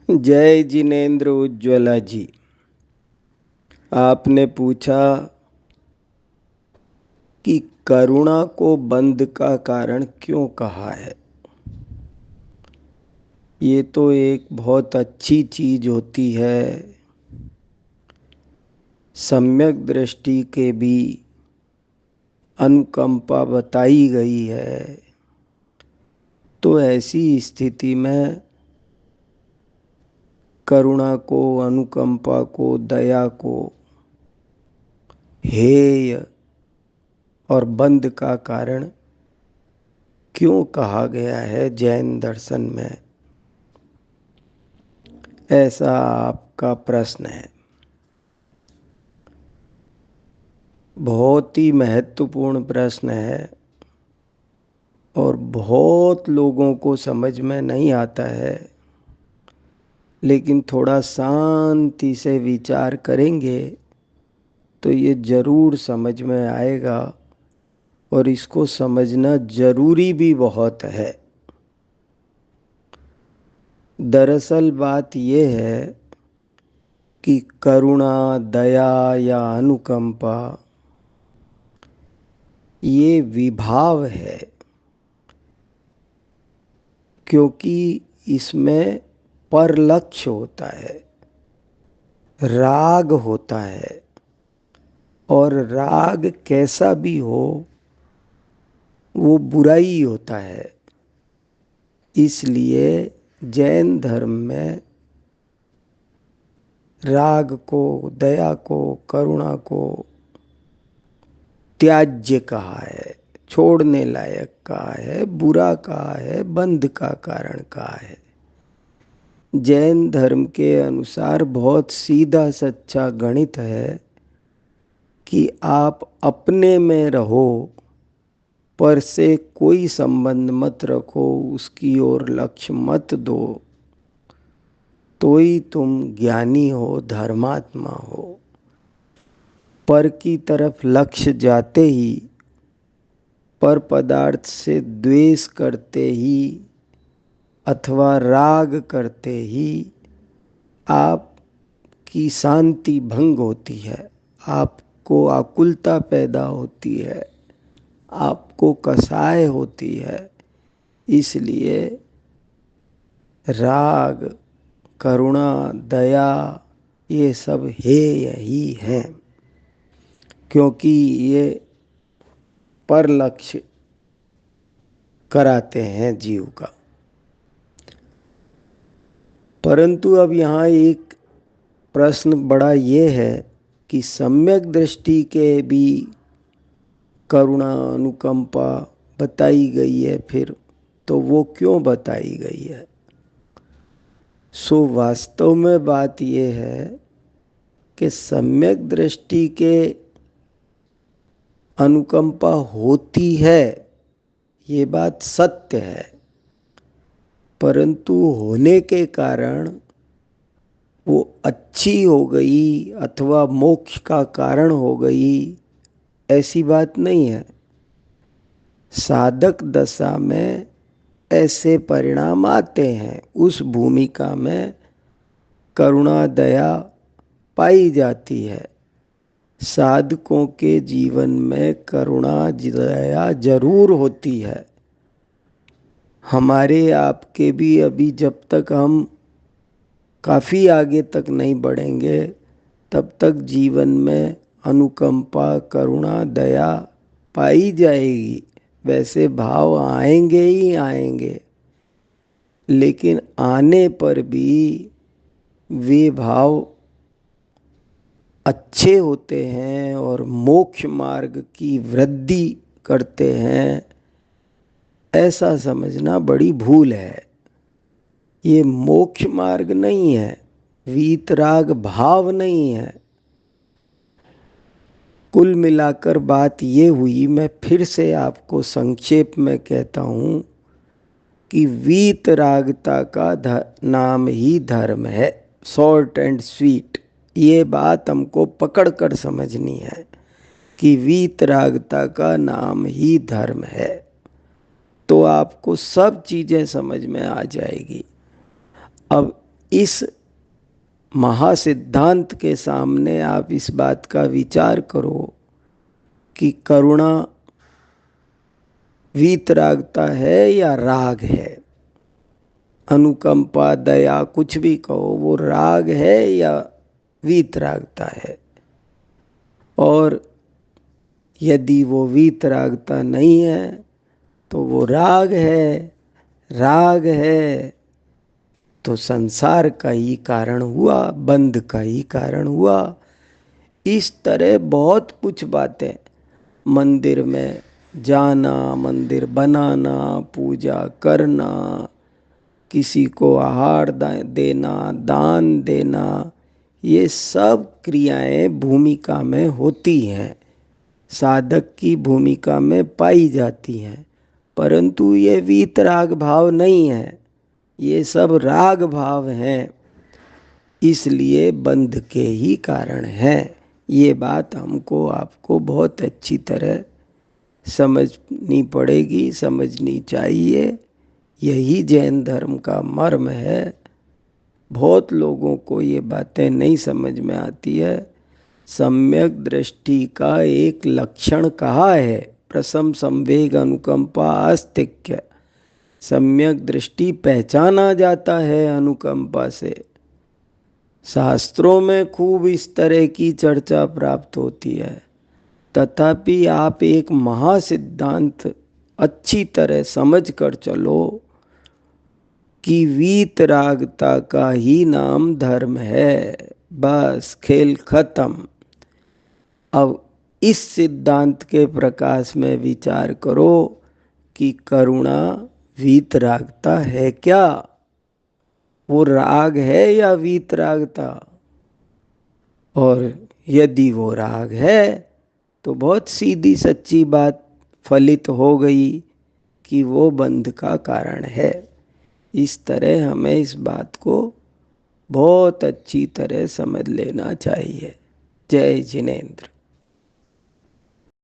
जय जिनेन्द्र उज्ज्वला जी। आपने पूछा कि करुणा को बंध का कारण क्यों कहा है। ये तो एक बहुत अच्छी चीज होती है। सम्यक दृष्टि के भी अनुकंपा बताई गई है। तो ऐसी स्थिति में करुणा को, अनुकंपा को, दया को हेय और बंध का कारण क्यों कहा गया है जैन दर्शन में, ऐसा आपका प्रश्न है। बहुत ही महत्वपूर्ण प्रश्न है और बहुत लोगों को समझ में नहीं आता है, लेकिन थोड़ा शांति से विचार करेंगे तो ये जरूर समझ में आएगा और इसको समझना जरूरी भी बहुत है। दरअसल बात ये है कि करुणा, दया या अनुकंपा ये विभाव है, क्योंकि इसमें परलक्ष्य होता है, राग होता है। और राग कैसा भी हो वो बुराई होता है। इसलिए जैन धर्म में राग को, दया को, करुणा को त्याज्य कहा है, छोड़ने लायक कहा है, बुरा कहा है, बंध का कारण कहा है। जैन धर्म के अनुसार बहुत सीधा सच्चा गणित है कि आप अपने में रहो, पर से कोई संबंध मत रखो, उसकी ओर लक्ष्य मत दो, तो ही तुम ज्ञानी हो, धर्मात्मा हो। पर की तरफ लक्ष्य जाते ही, पर पदार्थ से द्वेष करते ही अथवा राग करते ही आपकी शांति भंग होती है, आपको आकुलता पैदा होती है, आपको कसाय होती है। इसलिए राग, करुणा, दया ये सब हेय ही हैं, क्योंकि ये पर लक्ष्य कराते हैं जीव का। परंतु अब यहाँ एक प्रश्न बड़ा ये है कि सम्यक दृष्टि के भी करुणा, अनुकंपा बताई गई है, फिर तो वो क्यों बताई गई है। सो वास्तव में बात ये है कि सम्यक दृष्टि के अनुकंपा होती है, ये बात सत्य है। परंतु होने के कारण वो अच्छी हो गई अथवा मोक्ष का कारण हो गई, ऐसी बात नहीं है। साधक दशा में ऐसे परिणाम आते हैं, उस भूमिका में करुणा, दया पाई जाती है। साधकों के जीवन में करुणा, दया जरूर होती है। हमारे आपके भी अभी जब तक हम काफ़ी आगे तक नहीं बढ़ेंगे, तब तक जीवन में अनुकंपा, करुणा, दया पाई जाएगी। वैसे भाव आएंगे ही आएंगे, लेकिन आने पर भी वे भाव अच्छे होते हैं और मोक्ष मार्ग की वृद्धि करते हैं, ऐसा समझना बड़ी भूल है। ये मोक्ष मार्ग नहीं है, वीतराग भाव नहीं है। कुल मिलाकर बात ये हुई, मैं फिर से आपको संक्षेप में कहता हूँ कि वीतरागता का नाम ही धर्म है। शॉर्ट एंड स्वीट ये बात हमको पकड़ कर समझनी है कि वीतरागता का नाम ही धर्म है, तो आपको सब चीजें समझ में आ जाएगी। अब इस महासिद्धांत के सामने आप इस बात का विचार करो कि करुणा वीतरागता है या राग है। अनुकंपा, दया, कुछ भी कहो, वो राग है या वीतरागता है। और यदि वो वीतरागता नहीं है तो वो राग है। राग है तो संसार का ही कारण हुआ, बंध का ही कारण हुआ। इस तरह बहुत कुछ बातें, मंदिर में जाना, मंदिर बनाना, पूजा करना, किसी को आहार देना, दान देना, ये सब क्रियाएं भूमिका में होती हैं, साधक की भूमिका में पाई जाती हैं। परंतु ये वीतराग भाव नहीं है, ये सब राग भाव हैं, इसलिए बंध के ही कारण है। ये बात हमको आपको बहुत अच्छी तरह समझनी पड़ेगी, समझनी चाहिए। यही जैन धर्म का मर्म है। बहुत लोगों को ये बातें नहीं समझ में आती है। सम्यक दृष्टि का एक लक्षण कहा है, प्रसम संवेग अनुकंपा आस्तिक्य। सम्यक दृष्टि पहचाना जाता है अनुकंपा से। शास्त्रों में खूब इस तरह की चर्चा प्राप्त होती है, तथापि आप एक महासिद्धांत अच्छी तरह समझ कर चलो कि वीतरागता का ही नाम धर्म है। बस खेल खत्म। अब इस सिद्धांत के प्रकाश में विचार करो कि करुणा वीतरागता है क्या? वो राग है या वीतरागता? और यदि वो राग है तो बहुत सीधी सच्ची बात फलित हो गई कि वो बंध का कारण है। इस तरह हमें इस बात को बहुत अच्छी तरह समझ लेना चाहिए। जय जिनेंद्र।